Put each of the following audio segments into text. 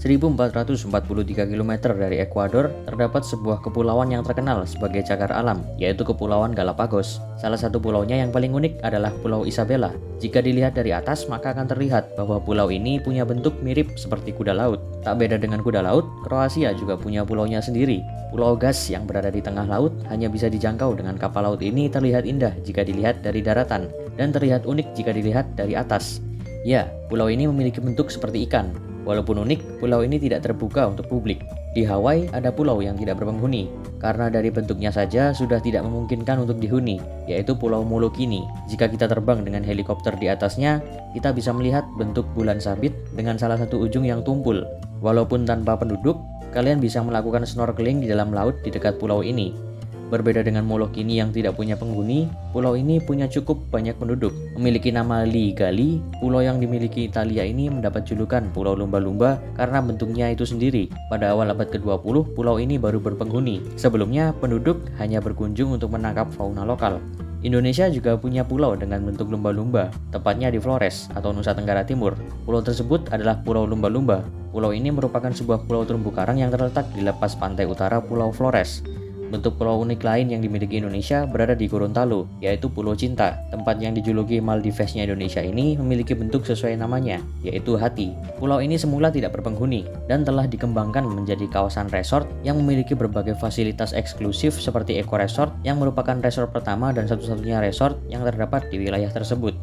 1443 km dari Ekuador, terdapat sebuah kepulauan yang terkenal sebagai cagar alam, yaitu Kepulauan Galapagos. Salah satu pulaunya yang paling unik adalah Pulau Isabela. Jika dilihat dari atas, maka akan terlihat bahwa pulau ini punya bentuk mirip seperti kuda laut. Tak beda dengan kuda laut, Kroasia juga punya pulaunya sendiri. Pulau Gas yang berada di tengah laut hanya bisa dijangkau dengan kapal laut. Ini terlihat indah jika dilihat dari daratan, dan terlihat unik jika dilihat dari atas. Ya, pulau ini memiliki bentuk seperti ikan. Walaupun unik, pulau ini tidak terbuka untuk publik. Di Hawaii ada pulau yang tidak berpenghuni, karena dari bentuknya saja sudah tidak memungkinkan untuk dihuni, yaitu Pulau Molokini. Jika kita terbang dengan helikopter di atasnya, kita bisa melihat bentuk bulan sabit dengan salah satu ujung yang tumpul. Walaupun tanpa penduduk, kalian bisa melakukan snorkeling di dalam laut di dekat pulau ini. Berbeda dengan Molokini yang tidak punya penghuni, pulau ini punya cukup banyak penduduk. Memiliki nama Ligali, pulau yang dimiliki Italia ini mendapat julukan Pulau Lumba-Lumba karena bentuknya itu sendiri. Pada awal abad ke-20, pulau ini baru berpenghuni. Sebelumnya, penduduk hanya berkunjung untuk menangkap fauna lokal. Indonesia juga punya pulau dengan bentuk lumba-lumba, tepatnya di Flores atau Nusa Tenggara Timur. Pulau tersebut adalah Pulau Lumba-Lumba. Pulau ini merupakan sebuah pulau terumbu karang yang terletak di lepas pantai utara Pulau Flores. Bentuk pulau unik lain yang dimiliki Indonesia berada di Gorontalo, yaitu Pulau Cinta. Tempat yang dijuluki Maldivesnya Indonesia ini memiliki bentuk sesuai namanya, yaitu hati. Pulau ini semula tidak berpenghuni dan telah dikembangkan menjadi kawasan resort yang memiliki berbagai fasilitas eksklusif seperti Eco Resort yang merupakan resort pertama dan satu-satunya resort yang terdapat di wilayah tersebut.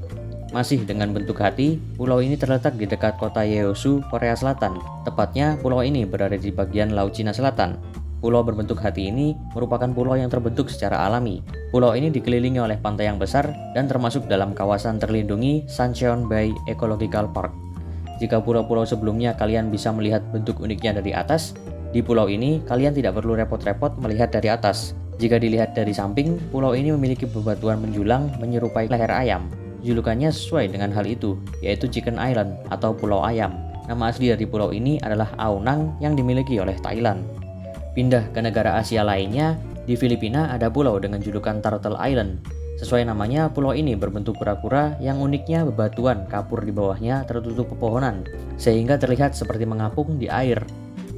Masih dengan bentuk hati, pulau ini terletak di dekat kota Yeosu, Korea Selatan. Tepatnya, pulau ini berada di bagian Laut Cina Selatan. Pulau berbentuk hati ini merupakan pulau yang terbentuk secara alami. Pulau ini dikelilingi oleh pantai yang besar dan termasuk dalam kawasan terlindungi Suncheon Bay Ecological Park. Jika pulau-pulau sebelumnya kalian bisa melihat bentuk uniknya dari atas, di pulau ini kalian tidak perlu repot-repot melihat dari atas. Jika dilihat dari samping, pulau ini memiliki bebatuan menjulang menyerupai leher ayam. Julukannya sesuai dengan hal itu, yaitu Chicken Island atau Pulau Ayam. Nama asli dari pulau ini adalah Aonang yang dimiliki oleh Thailand. Pindah ke negara Asia lainnya, di Filipina ada pulau dengan julukan Turtle Island. Sesuai namanya, pulau ini berbentuk kura-kura yang uniknya bebatuan kapur di bawahnya tertutup pepohonan, sehingga terlihat seperti mengapung di air.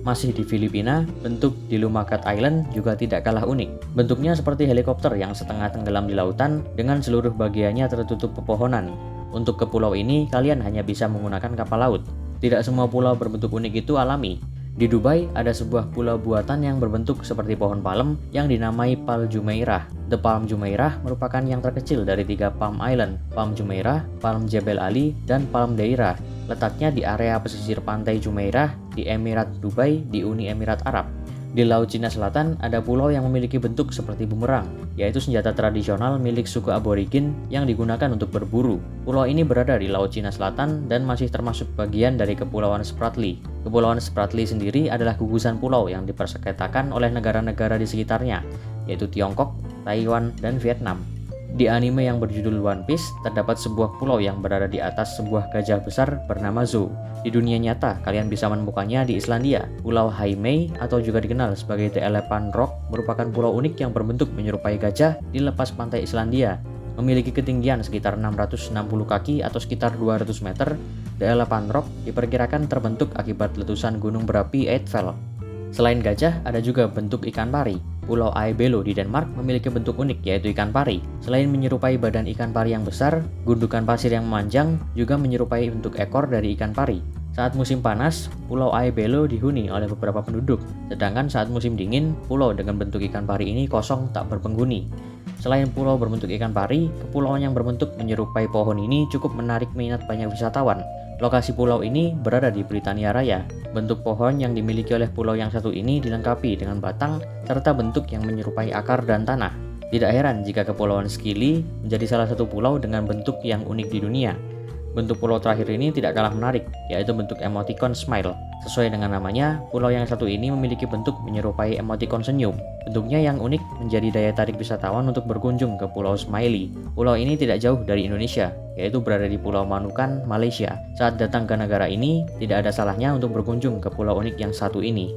Masih di Filipina, bentuk di Lumacat Island juga tidak kalah unik. Bentuknya seperti helikopter yang setengah tenggelam di lautan dengan seluruh bagiannya tertutup pepohonan. Untuk ke pulau ini, kalian hanya bisa menggunakan kapal laut. Tidak semua pulau berbentuk unik itu alami. Di Dubai, ada sebuah pulau buatan yang berbentuk seperti pohon palem yang dinamai Palm Jumeirah. The Palm Jumeirah merupakan yang terkecil dari 3 Palm Island, Palm Jumeirah, Palm Jebel Ali, dan Palm Deira. Letaknya di area pesisir pantai Jumeirah di Emirat Dubai di Uni Emirat Arab. Di Laut Cina Selatan ada pulau yang memiliki bentuk seperti bumerang, yaitu senjata tradisional milik suku aborigin yang digunakan untuk berburu. Pulau ini berada di Laut Cina Selatan dan masih termasuk bagian dari Kepulauan Spratly. Kepulauan Spratly sendiri adalah gugusan pulau yang dipersengketakan oleh negara-negara di sekitarnya, yaitu Tiongkok, Taiwan, dan Vietnam. Di anime yang berjudul One Piece, terdapat sebuah pulau yang berada di atas sebuah gajah besar bernama Zou. Di dunia nyata, kalian bisa menemukannya di Islandia. Pulau Haimei atau juga dikenal sebagai The Elephant Rock merupakan pulau unik yang berbentuk menyerupai gajah di lepas pantai Islandia. Memiliki ketinggian sekitar 660 kaki atau sekitar 200 meter, The Elephant Rock diperkirakan terbentuk akibat letusan gunung berapi Eidfell. Selain gajah, ada juga bentuk ikan pari. Pulau Aibelo di Denmark memiliki bentuk unik yaitu ikan pari. Selain menyerupai badan ikan pari yang besar, gundukan pasir yang memanjang juga menyerupai bentuk ekor dari ikan pari. Saat musim panas, Pulau Aibelo dihuni oleh beberapa penduduk, sedangkan saat musim dingin, pulau dengan bentuk ikan pari ini kosong tak berpenghuni. Selain pulau berbentuk ikan pari, kepulauan yang berbentuk menyerupai pohon ini cukup menarik minat banyak wisatawan. Lokasi pulau ini berada di Britania Raya. Bentuk pohon yang dimiliki oleh pulau yang satu ini dilengkapi dengan batang serta bentuk yang menyerupai akar dan tanah. Tidak heran jika Kepulauan Scilly menjadi salah satu pulau dengan bentuk yang unik di dunia. Bentuk pulau terakhir ini tidak kalah menarik, yaitu bentuk emoticon smile. Sesuai dengan namanya, pulau yang satu ini memiliki bentuk menyerupai emoticon senyum. Bentuknya yang unik menjadi daya tarik wisatawan untuk berkunjung ke Pulau Smiley. Pulau ini tidak jauh dari Indonesia, yaitu berada di Pulau Manukan, Malaysia. Saat datang ke negara ini, tidak ada salahnya untuk berkunjung ke pulau unik yang satu ini.